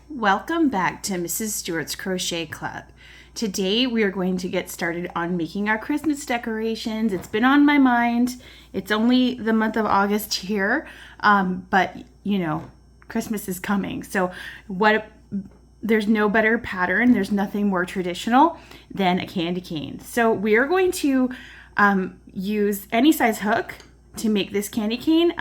Welcome back to Mrs. Stewart's Crochet Club. Today we are going to get started on making our Christmas decorations. It's been on my mind. It's only the month of August here, but you know, Christmas is coming. So there's no better pattern, there's nothing more traditional than a candy cane. So we are going to use any size hook to make this candy cane.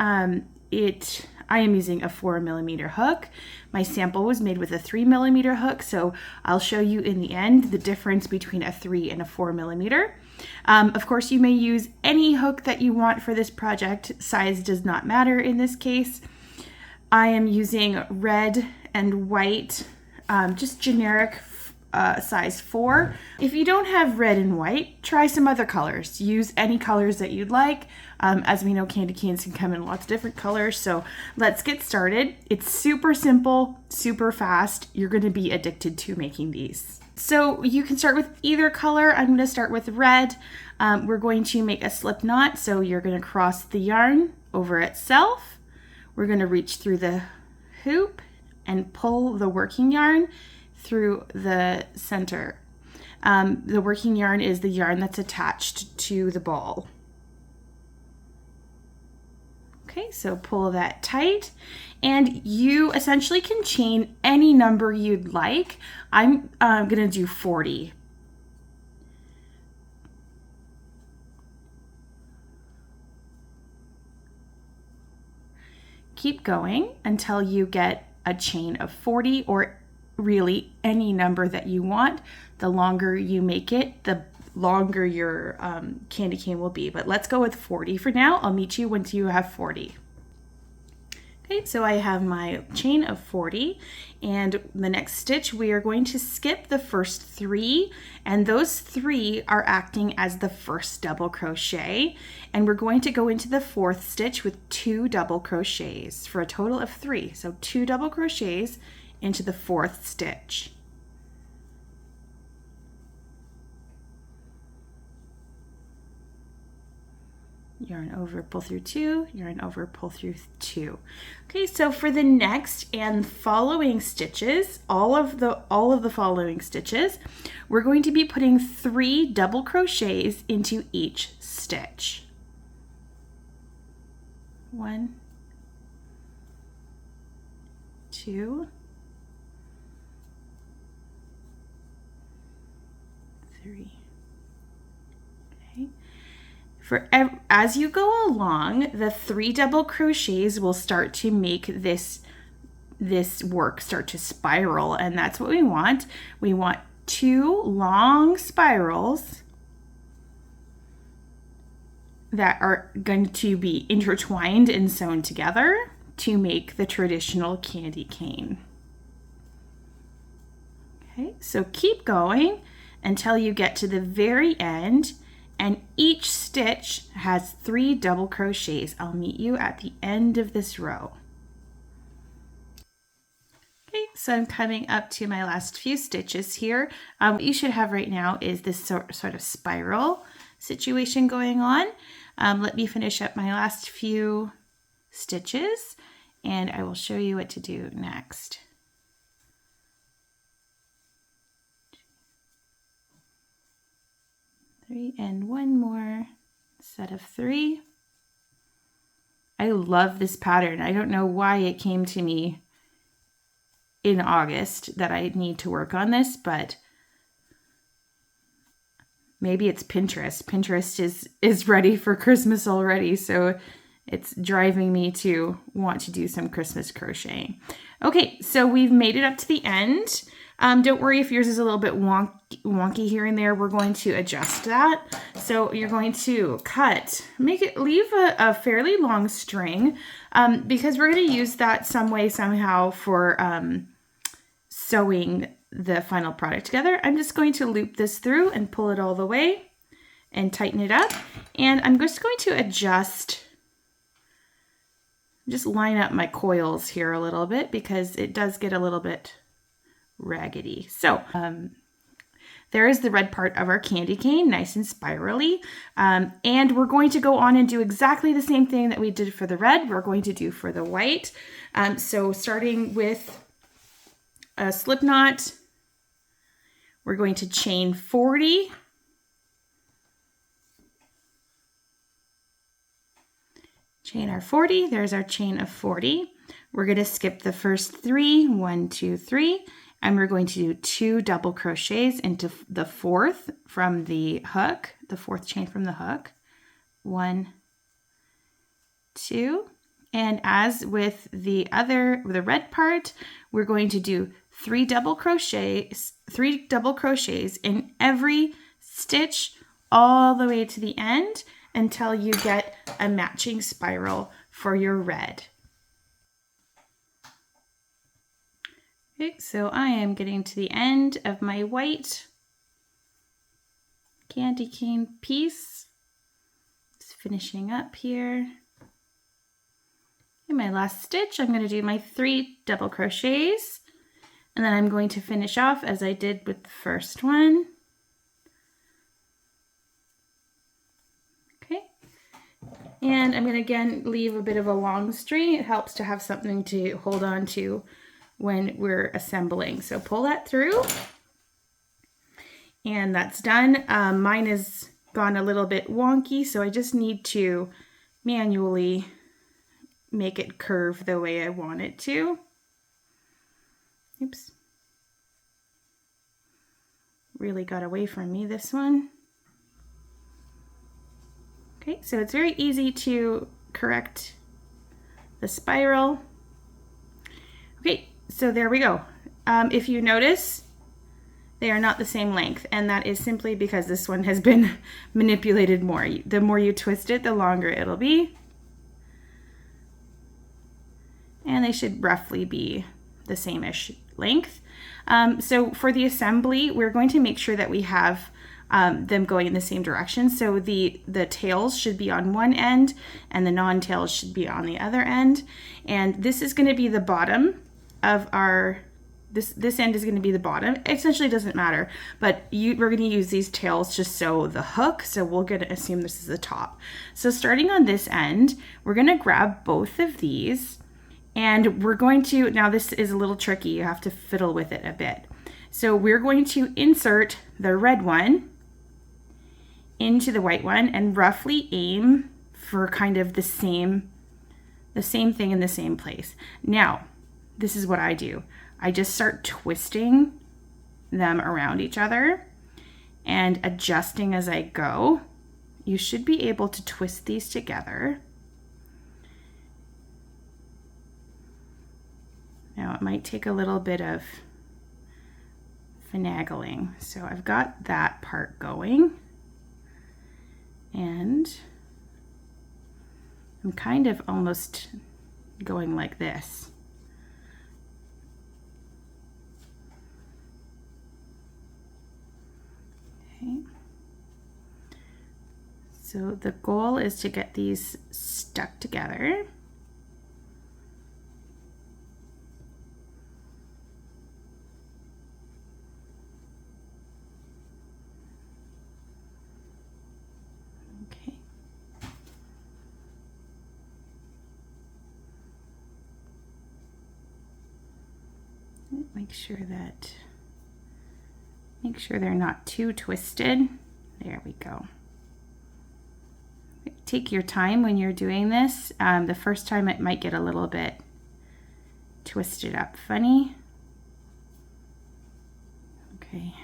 I am using a 4mm hook. My sample was made with a 3mm hook, so I'll show you in the end the difference between a 3 and a 4mm. Of course, you may use any hook that you want for this project. Size does not matter in this case. I am using red and white, just generic size 4. If you don't have red and white, try some other colors. Use any colors that you'd like. As we know, candy canes can come in lots of different colors. So let's get started. It's super simple, super fast. You're going to be addicted to making these. So you can start with either color. I'm going to start with red. We're going to make a slip knot. So you're going to cross the yarn over itself. We're going to reach through the hoop and pull the working yarn through the center. The working yarn is the yarn that's attached to the ball. Okay, so pull that tight, and you essentially can chain any number you'd like. I'm gonna do 40. Keep going until you get a chain of 40, or really any number that you want. The longer you make it, the longer your candy cane will be. But let's go with 40 for now. I'll meet you once you have 40. Okay, so I have my chain of 40, and the next stitch we are going to skip the first 3, and those 3 are acting as the first double crochet, and we're going to go into the 4th stitch with 2 double crochets for a total of 3. So 2 double crochets into the 4th stitch. Yarn over, pull through 2, yarn over, pull through 2. Okay, so for the next and following stitches, all of the following stitches, we're going to be putting 3 double crochets into each stitch. 1, 2, 3. As you go along, the 3 double crochets will start to make this work start to spiral, and that's what we want. We want 2 long spirals that are going to be intertwined and sewn together to make the traditional candy cane. Okay, so keep going until you get to the very end, and each stitch has 3 double crochets. I'll meet you at the end of this row. Okay, so I'm coming up to my last few stitches here. What you should have right now is this sort of spiral situation going on. Let me finish up my last few stitches, and I will show you what to do next. 3 and 1 more set of 3. I love this pattern. I don't know why it came to me in August that I need to work on this, but maybe it's Pinterest. Pinterest is ready for Christmas already, so it's driving me to want to do some Christmas crocheting. Okay, so we've made it up to the end. Don't worry if yours is a little bit wonky here and there. We're going to adjust that. So you're going to leave a fairly long string because we're going to use that some way, somehow for sewing the final product together. I'm just going to loop this through and pull it all the way and tighten it up. And I'm just going to just line up my coils here a little bit because it does get a little bit raggedy. So there is the red part of our candy cane, nice and spirally. And we're going to go on and do exactly the same thing that we did for the red, we're going to do for the white. So starting with a slip knot. We're going to chain 40. Chain our 40, there's our chain of 40. We're going to skip the first 3, 1, 2, 3, and we're going to do 2 double crochets into the 4th from the hook, the 4th chain from the hook. 1, 2, and as with the red part, we're going to do 3 double crochets in every stitch all the way to the end until you get a matching spiral for your red. Okay, so I am getting to the end of my white candy cane piece. Just finishing up here. In my last stitch, I'm going to do my 3 double crochets, and then I'm going to finish off as I did with the first one. Okay, and I'm going to again leave a bit of a long string. It helps to have something to hold on to when we're assembling. So pull that through, and that's done. Mine has gone a little bit wonky, so I just need to manually make it curve the way I want it to. Oops. Really got away from me, this one. Okay, so it's very easy to correct the spiral. Okay, so there we go. If you notice, they are not the same length, and that is simply because this one has been manipulated more. The more you twist it, the longer it'll be. And they should roughly be the same-ish length. So for the assembly, we're going to make sure that we have them going in the same direction. So the tails should be on one end and the non-tails should be on the other end. And this is going to be the bottom of our, this end is going to be the bottom. It essentially doesn't matter, but we're going to use these tails to sew the hook. So we're going to assume this is the top. So starting on this end, we're going to grab both of these, and we're going to, now this is a little tricky. You have to fiddle with it a bit. So we're going to insert the red one into the white one and roughly aim for kind of the same thing in the same place. Now, this is what I do. I just start twisting them around each other and adjusting as I go. You should be able to twist these together. Now it might take a little bit of finagling. So I've got that part going, and I'm kind of almost going like this. Okay. So the goal is to get these stuck together. Make sure they're not too twisted. There we go. Take your time when you're doing this. The first time it might get a little bit twisted up funny. Okay.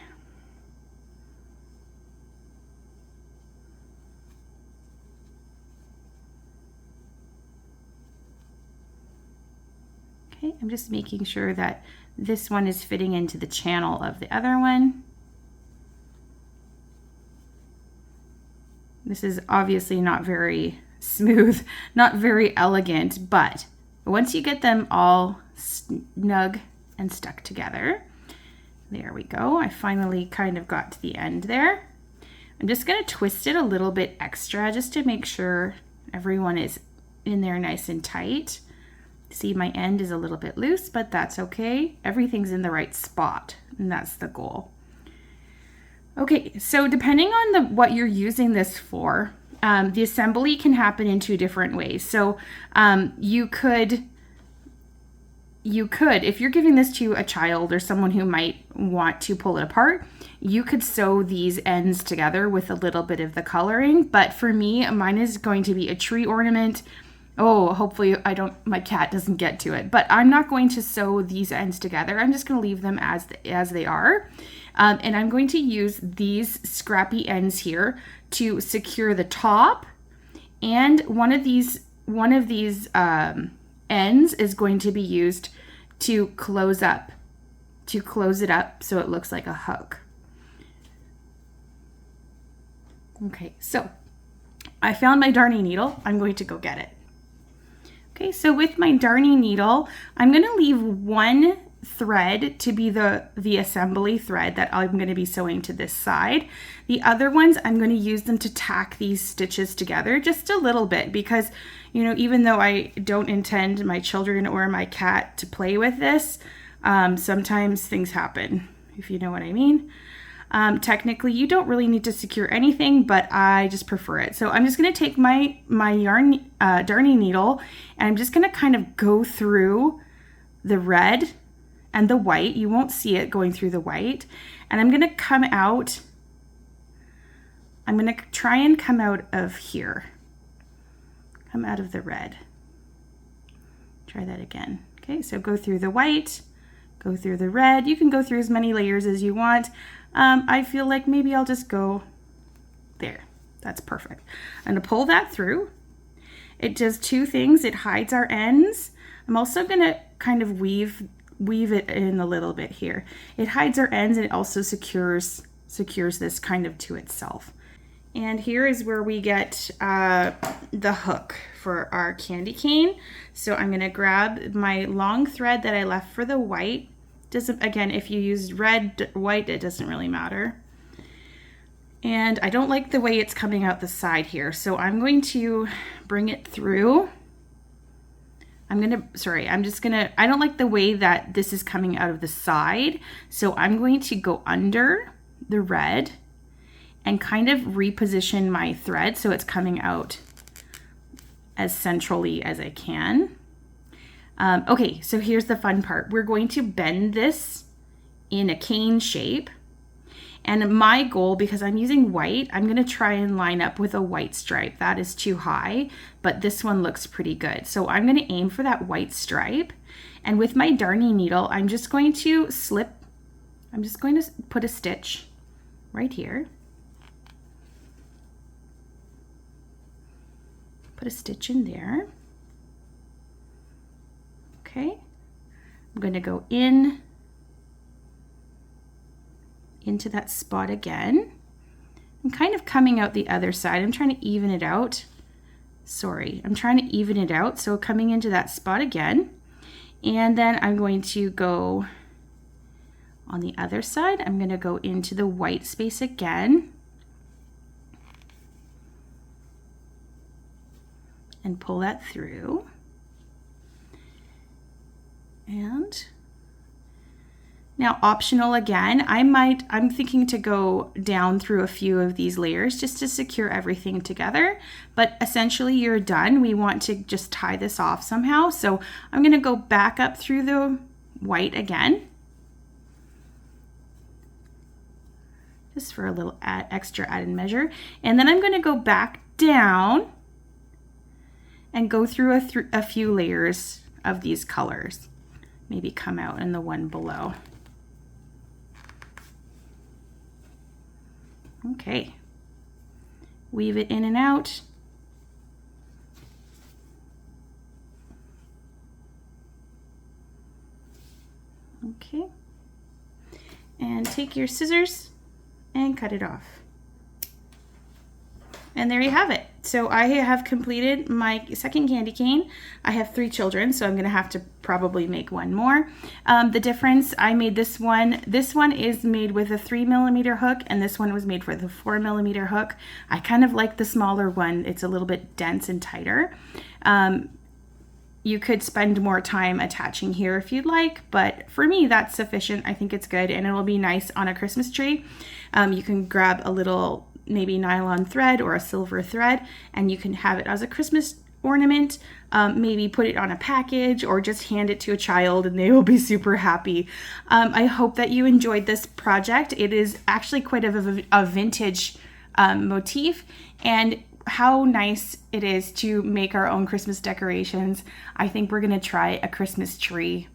Okay, I'm just making sure that this one is fitting into the channel of the other one. This is obviously not very smooth, not very elegant, but once you get them all snug and stuck together, there we go. I finally kind of got to the end there. I'm just going to twist it a little bit extra just to make sure everyone is in there nice and tight. See, my end is a little bit loose, but that's okay. Everything's in the right spot, and that's the goal. Okay, so depending on what you're using this for, the assembly can happen in 2 different ways. So you could you could, if you're giving this to a child or someone who might want to pull it apart, you could sew these ends together with a little bit of the coloring. But for me, mine is going to be a tree ornament. Oh, hopefully my cat doesn't get to it, but I'm not going to sew these ends together. I'm just going to leave them as they are. And I'm going to use these scrappy ends here to secure the top. And one of these ends is going to be used to close it up so it looks like a hook. Okay, so I found my darning needle. I'm going to go get it. Okay, so with my darning needle, I'm going to leave one thread to be the assembly thread that I'm going to be sewing to this side. The other ones, I'm going to use them to tack these stitches together just a little bit because, you know, even though I don't intend my children or my cat to play with this, sometimes things happen, if you know what I mean. Technically, you don't really need to secure anything, but I just prefer it. So I'm just going to take my darning needle, and I'm just going to kind of go through the red and the white. You won't see it going through the white. And I'm going to come out. I'm going to try and come out of here. Come out of the red. Try that again. Okay, so go through the white, go through the red. You can go through as many layers as you want. I feel like maybe I'll just go there. That's perfect. I'm going to pull that through. It does two things. It hides our ends. I'm also going to kind of weave it in a little bit here. It hides our ends and it also secures this kind of to itself. And here is where we get the hook for our candy cane. So I'm going to grab my long thread that I left for the white. Again, if you use red, white, it doesn't really matter. And I don't like the way it's coming out the side here, so I'm going to bring it through. I don't like the way that this is coming out of the side, so I'm going to go under the red and kind of reposition my thread so it's coming out as centrally as I can. Okay, so here's the fun part. We're going to bend this in a cane shape. And my goal, because I'm using white, I'm going to try and line up with a white stripe. That is too high, but this one looks pretty good. So I'm going to aim for that white stripe. And with my darning needle, I'm just going to put a stitch right here. Put a stitch in there. Okay, I'm going to go into that spot again. I'm kind of coming out the other side. I'm trying to even it out. I'm trying to even it out. So coming into that spot again. And then I'm going to go on the other side. I'm going to go into the white space again. And pull that through. And now optional again, I'm thinking to go down through a few of these layers just to secure everything together, but essentially you're done. We want to just tie this off somehow. So I'm going to go back up through the white again, just for a little extra added measure. And then I'm going to go back down and go through a few layers of these colors. Maybe come out in the one below. Okay. Weave it in and out. Okay. And take your scissors and cut it off. And there you have it. So I have completed my second candy cane. I have 3 children, so I'm going to have to probably make one more. The difference, I made this one. This one is made with a 3mm hook, and this one was made with a 4mm hook. I kind of like the smaller one. It's a little bit dense and tighter. You could spend more time attaching here if you'd like, but for me, that's sufficient. I think it's good, and it'll be nice on a Christmas tree. You can grab a little maybe nylon thread or a silver thread, and you can have it as a Christmas ornament, maybe put it on a package or just hand it to a child and they will be super happy. I hope that you enjoyed this project. It is actually quite a vintage motif, and how nice it is to make our own Christmas decorations. I think we're gonna try a Christmas tree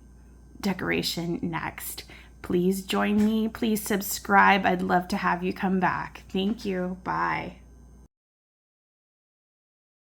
decoration next. Please join me. Please subscribe. I'd love to have you come back. Thank you. Bye.